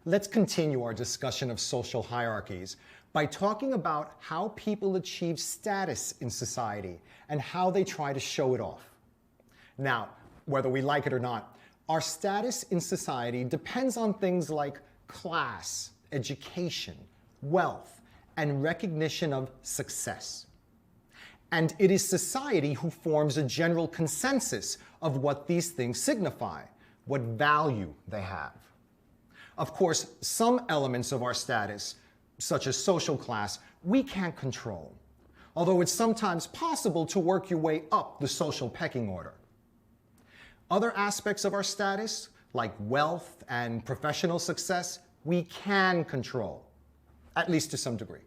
Let's continue our discussion of social hierarchies by talking about how people achieve status in society and how they try to show it off. Now, whether we like it or not, our status in society depends on things like class, education, wealth, and recognition of success. And it is society who forms a general consensus of what these things signify, what value they have. Of course, some elements of our status, such as social class, we can't control, although it's sometimes possible to work your way up the social pecking order. Other aspects of our status, like wealth and professional success, we can control, at least to some degree.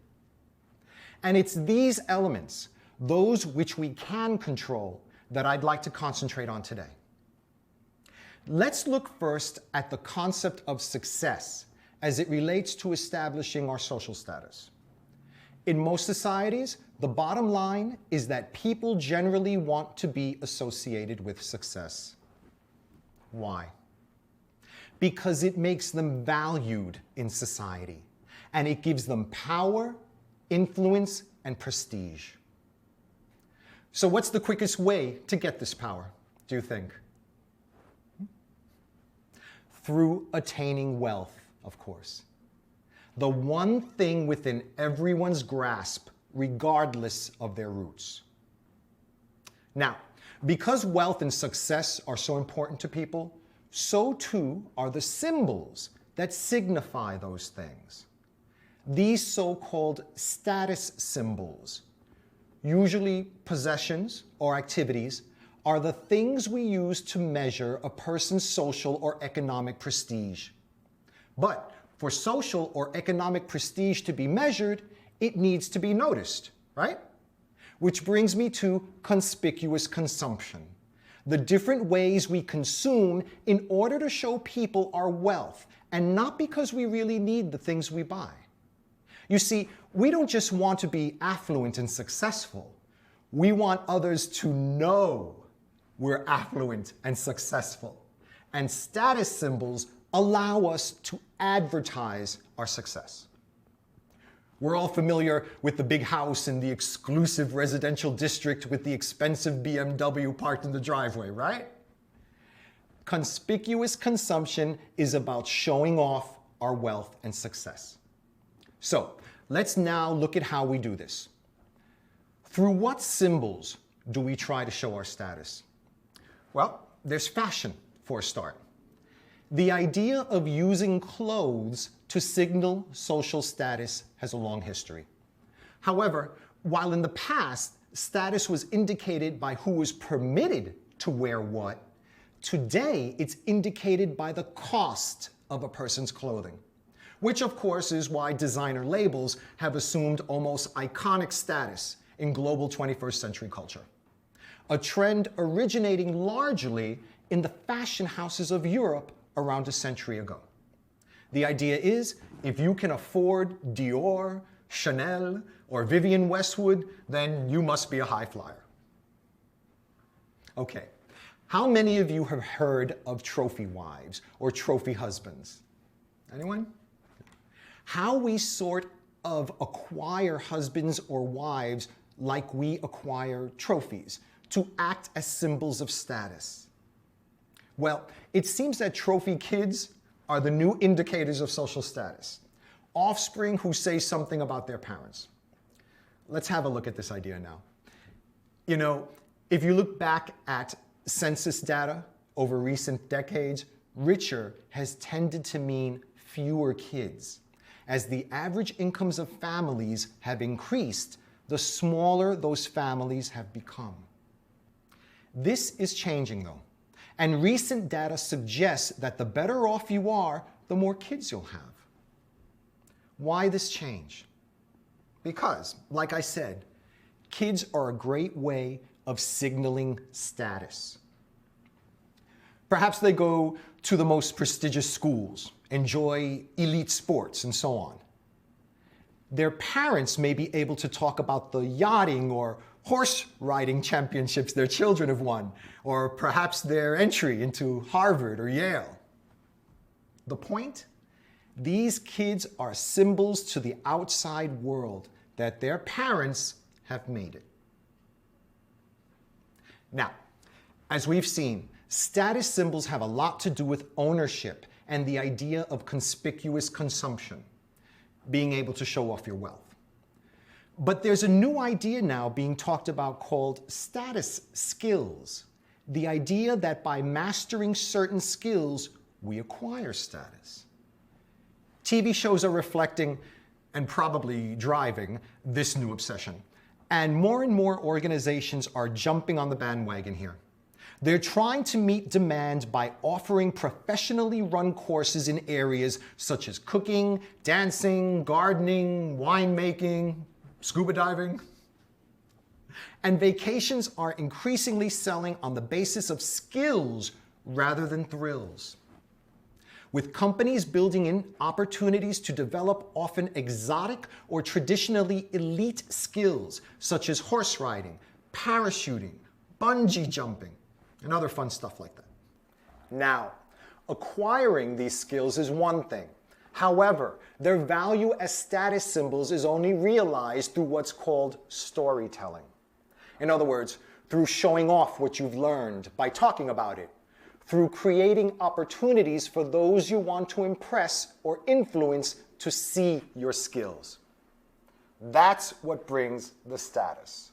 And it's these elements, those which we can control, that I'd like to concentrate on today. Let's look first at the concept of success as it relates to establishing our social status. In most societies, the bottom line is that people generally want to be associated with success. Why? Because it makes them valued in society, and it gives them power, influence, and prestige. So what's the quickest way to get this power, do you think? Through attaining wealth, of course. The one thing within everyone's grasp, regardless of their roots. Now, because wealth and success are so important to people, so too are the symbols that signify those things. These so-called status symbols, usually possessions or activities, are the things we use to measure a person's social or economic prestige. But for social or economic prestige to be measured, it needs to be noticed, right? Which brings me to conspicuous consumption, the different ways we consume in order to show people our wealth, and not because we really need the things we buy. You see, we don't just want to be affluent and successful. We want others to know we're affluent and successful. And status symbols allow us to advertise our success. We're all familiar with the big house in the exclusive residential district with the expensive BMW parked in the driveway, right? Conspicuous consumption is about showing off our wealth and success. So, let's now look at how we do this. Through what symbols do we try to show our status? Well, there's fashion, for a start. The idea of using clothes to signal social status has a long history. However, while in the past, status was indicated by who was permitted to wear what, today it's indicated by the cost of a person's clothing, which of course is why designer labels have assumed almost iconic status in global 21st century culture. A trend originating largely in the fashion houses of Europe around a century ago. The idea is, if you can afford Dior, Chanel, or Vivienne Westwood, then you must be a high flyer. Okay, how many of you have heard of trophy wives or trophy husbands? Anyone? How we sort of acquire husbands or wives like we acquire trophies, to act as symbols of status. Well, it seems that trophy kids are the new indicators of social status, offspring who say something about their parents. Let's have a look at this idea now. You know, if you look back at census data over recent decades, richer has tended to mean fewer kids. As the average incomes of families have increased, the smaller those families have become. This is changing though, and recent data suggests that the better off you are, the more kids you'll have. Why this change? Because, like I said, kids are a great way of signaling status. Perhaps they go to the most prestigious schools, enjoy elite sports, and so on. Their parents may be able to talk about the yachting or horse riding championships their children have won, or perhaps their entry into Harvard or Yale. The point? These kids are symbols to the outside world that their parents have made it. Now, as we've seen, status symbols have a lot to do with ownership and the idea of conspicuous consumption, being able to show off your wealth. But there's a new idea now being talked about called status skills. The idea that by mastering certain skills, we acquire status. TV shows are reflecting and probably driving this new obsession. And more organizations are jumping on the bandwagon here. They're trying to meet demand by offering professionally run courses in areas such as cooking, dancing, gardening, winemaking, scuba diving. And vacations are increasingly selling on the basis of skills rather than thrills, with companies building in opportunities to develop often exotic or traditionally elite skills such as horse riding, parachuting, bungee jumping, and other fun stuff like that. Now, acquiring these skills is one thing. However, their value as status symbols is only realized through what's called storytelling. In other words, through showing off what you've learned by talking about it, through creating opportunities for those you want to impress or influence to see your skills. That's what brings the status.